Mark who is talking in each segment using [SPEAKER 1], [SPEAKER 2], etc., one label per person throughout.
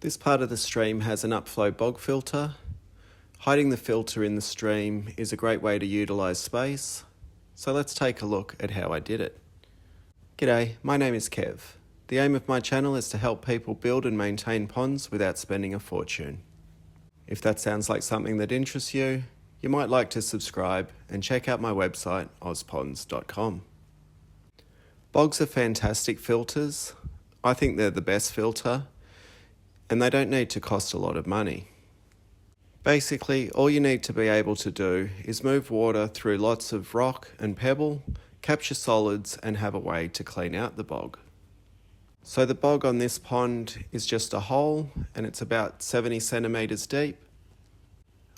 [SPEAKER 1] This part of the stream has an upflow bog filter. Hiding the filter in the stream is a great way to utilise space, so let's take a look at how I did it. G'day, my name is Kev. The aim of my channel is to help people build and maintain ponds without spending a fortune. If that sounds like something that interests you, you might like to subscribe and check out my website, ozponds.com. Bogs are fantastic filters. I think they're the best filter, and they don't need to cost a lot of money. Basically, all you need to be able to do is move water through lots of rock and pebble, capture solids, and have a way to clean out the bog. So the bog on this pond is just a hole, and it's about 70 centimetres deep.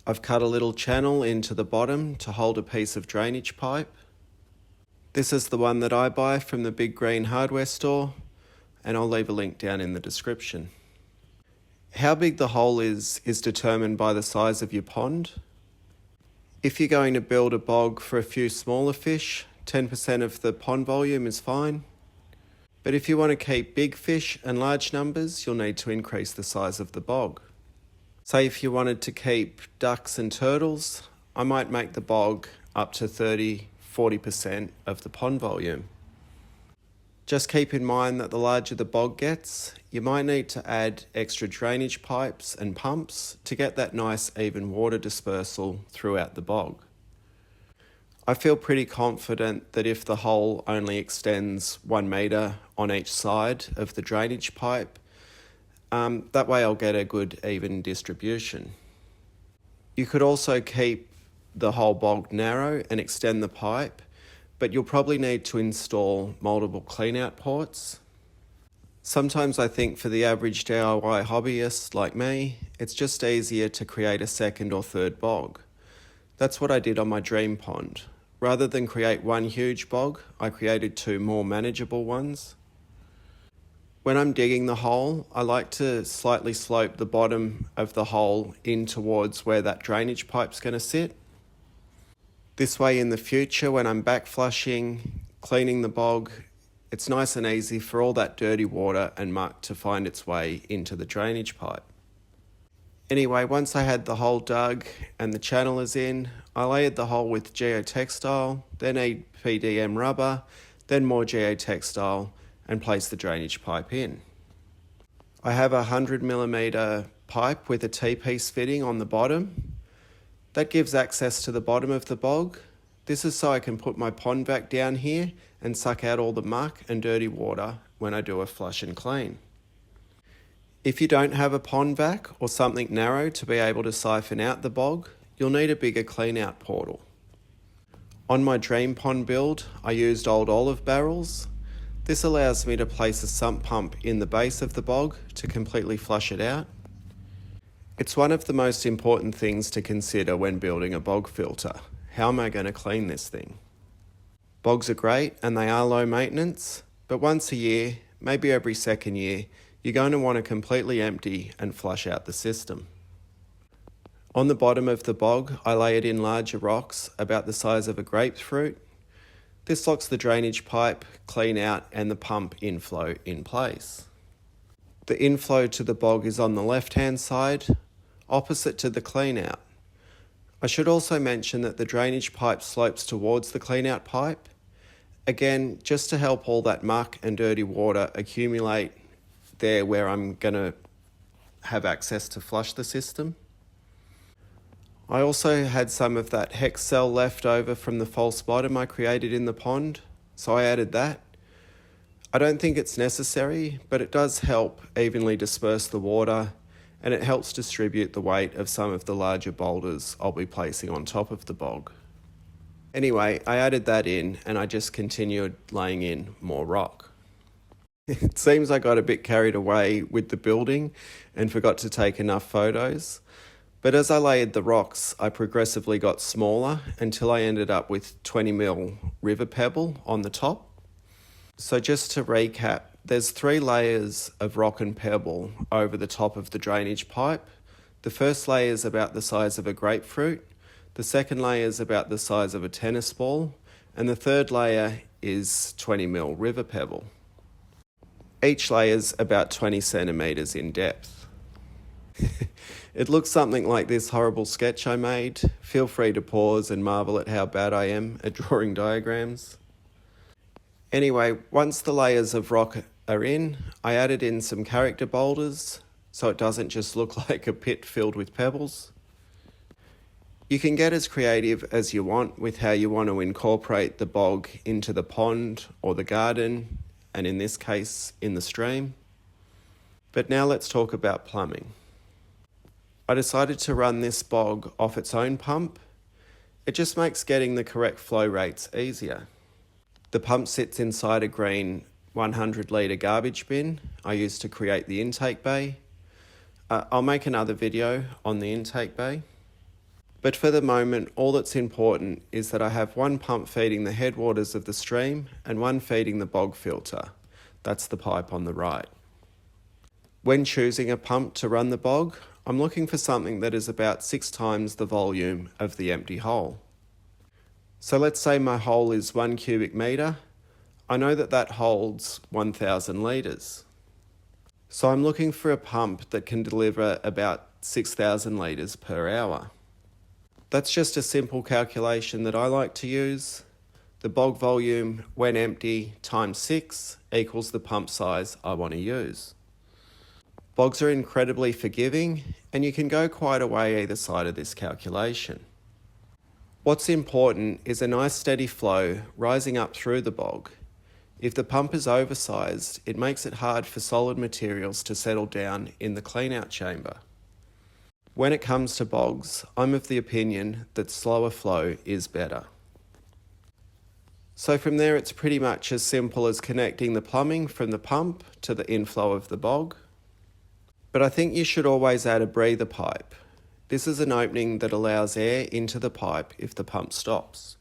[SPEAKER 1] I've cut a little channel into the bottom to hold a piece of drainage pipe. This is the one that I buy from the big green hardware store, and I'll leave a link down in the description. How big the hole is determined by the size of your pond. If you're going to build a bog for a few smaller fish, 10% of the pond volume is fine. But if you want to keep big fish and large numbers, you'll need to increase the size of the bog. Say if you wanted to keep ducks and turtles, I might make the bog up to 30-40% of the pond volume. Just keep in mind that the larger the bog gets, you might need to add extra drainage pipes and pumps to get that nice even water dispersal throughout the bog. I feel pretty confident that if the hole only extends 1 metre on each side of the drainage pipe, that way I'll get a good even distribution. You could also keep the whole bog narrow and extend the pipe, but you'll probably need to install multiple clean-out ports. Sometimes I think for the average DIY hobbyist like me, it's just easier to create a second or third bog. That's what I did on my dream pond. Rather than create one huge bog, I created 2 more manageable ones. When I'm digging the hole, I like to slightly slope the bottom of the hole in towards where that drainage pipe's going to sit. This way in the future, when I'm back flushing, cleaning the bog, it's nice and easy for all that dirty water and muck to find its way into the drainage pipe. Anyway, once I had the hole dug and the channel is in, I layered the hole with geotextile, then EPDM rubber, then more geotextile, and placed the drainage pipe in. I have a 100mm pipe with a Tpiece fitting on the bottom. That gives access to the bottom of the bog. This is so I can put my pond vac down here and suck out all the muck and dirty water when I do a flush and clean. If you don't have a pond vac or something narrow to be able to siphon out the bog, you'll need a bigger clean out portal. On my dream pond build, I used old olive barrels. This allows me to place a sump pump in the base of the bog to completely flush it out. It's one of the most important things to consider when building a bog filter. How am I going to clean this thing? Bogs are great and they are low maintenance, but once a year, maybe every second year, you're going to want to completely empty and flush out the system. On the bottom of the bog, I layered in larger rocks about the size of a grapefruit. This locks the drainage pipe, clean out, and the pump inflow in place. The inflow to the bog is on the left-hand side, opposite to the clean out. I should also mention that the drainage pipe slopes towards the clean out pipe, again, just to help all that muck and dirty water accumulate there where I'm going to have access to flush the system. I also had some of that hex cell left over from the false bottom I created in the pond, so I added that. I don't think it's necessary, but it does help evenly disperse the water, and it helps distribute the weight of some of the larger boulders I'll be placing on top of the bog. Anyway, I added that in, and I just continued laying in more rock. It seems I got a bit carried away with the building and forgot to take enough photos. But as I layered the rocks, I progressively got smaller until I ended up with 20mm river pebble on the top. So just to recap, there's 3 layers of rock and pebble over the top of the drainage pipe. The first layer is about the size of a grapefruit, the second layer is about the size of a tennis ball, and the third layer is 20mm river pebble. Each layer is about 20 centimetres in depth. It looks something like this horrible sketch I made. Feel free to pause and marvel at how bad I am at drawing diagrams. Anyway, once the layers of rock are in, I added in some character boulders so it doesn't just look like a pit filled with pebbles. You can get as creative as you want with how you want to incorporate the bog into the pond or the garden, and in this case, in the stream. But now let's talk about plumbing. I decided to run this bog off its own pump. It just makes getting the correct flow rates easier. The pump sits inside a green 100 litre garbage bin I used to create the intake bay. I'll make another video on the intake bay. But for the moment, all that's important is that I have one pump feeding the headwaters of the stream and one feeding the bog filter. That's the pipe on the right. When choosing a pump to run the bog, I'm looking for something that is about 6 times the volume of the empty hole. So let's say my hole is 1 cubic metre. I know that that holds 1,000 litres. So I'm looking for a pump that can deliver about 6,000 litres per hour. That's just a simple calculation that I like to use. The bog volume when empty times 6 equals the pump size I want to use. Bogs are incredibly forgiving, and you can go quite a way either side of this calculation. What's important is a nice steady flow rising up through the bog. If the pump is oversized, it makes it hard for solid materials to settle down in the clean-out chamber. When it comes to bogs, I'm of the opinion that slower flow is better. So from there, it's pretty much as simple as connecting the plumbing from the pump to the inflow of the bog. But I think you should always add a breather pipe. This is an opening that allows air into the pipe if the pump stops.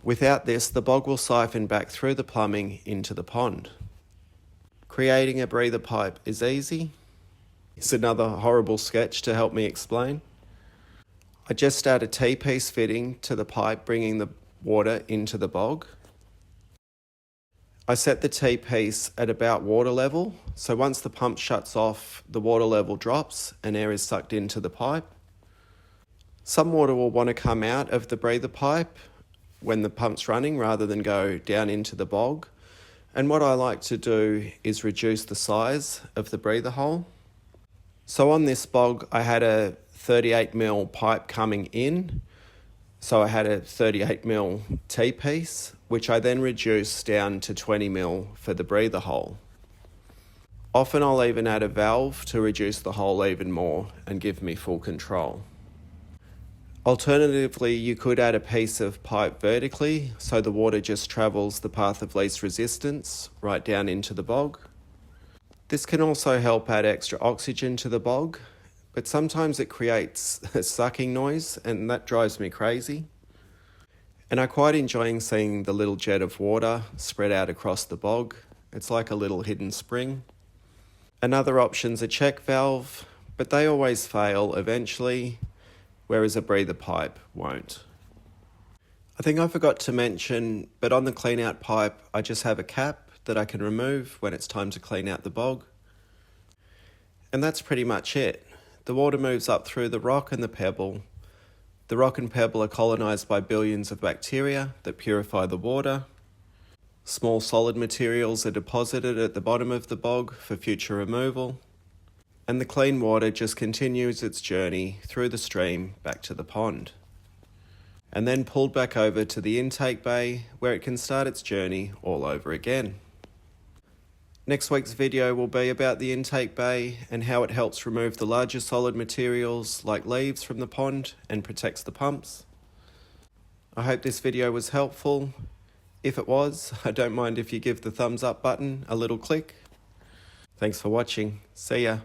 [SPEAKER 1] Without this, the bog will siphon back through the plumbing into the pond. Creating a breather pipe is easy. It's another horrible sketch to help me explain. I just add a Tpiece fitting to the pipe, bringing the water into the bog. I set the Tpiece at about water level, so once the pump shuts off, the water level drops and air is sucked into the pipe. Some water will want to come out of the breather pipe when the pump's running rather than go down into the bog. And what I like to do is reduce the size of the breather hole. So on this bog, I had a 38mm pipe coming in. So I had a 38mm Tpiece, which I then reduced down to 20mm for the breather hole. Often I'll even add a valve to reduce the hole even more and give me full control. Alternatively, you could add a piece of pipe vertically so the water just travels the path of least resistance right down into the bog. This can also help add extra oxygen to the bog, but sometimes it creates a sucking noise and that drives me crazy. And I'm quite enjoying seeing the little jet of water spread out across the bog. It's like a little hidden spring. Another option's a check valve, but they always fail eventually, whereas a breather pipe won't. I think I forgot to mention, but on the clean out pipe, I just have a cap that I can remove when it's time to clean out the bog. And that's pretty much it. The water moves up through the rock and the pebble. The rock and pebble are colonised by billions of bacteria that purify the water. Small solid materials are deposited at the bottom of the bog for future removal. And the clean water just continues its journey through the stream back to the pond. And then pulled back over to the intake bay where it can start its journey all over again. Next week's video will be about the intake bay and how it helps remove the larger solid materials like leaves from the pond and protects the pumps. I hope this video was helpful. If it was, I don't mind if you give the thumbs up button a little click. Thanks for watching. See ya.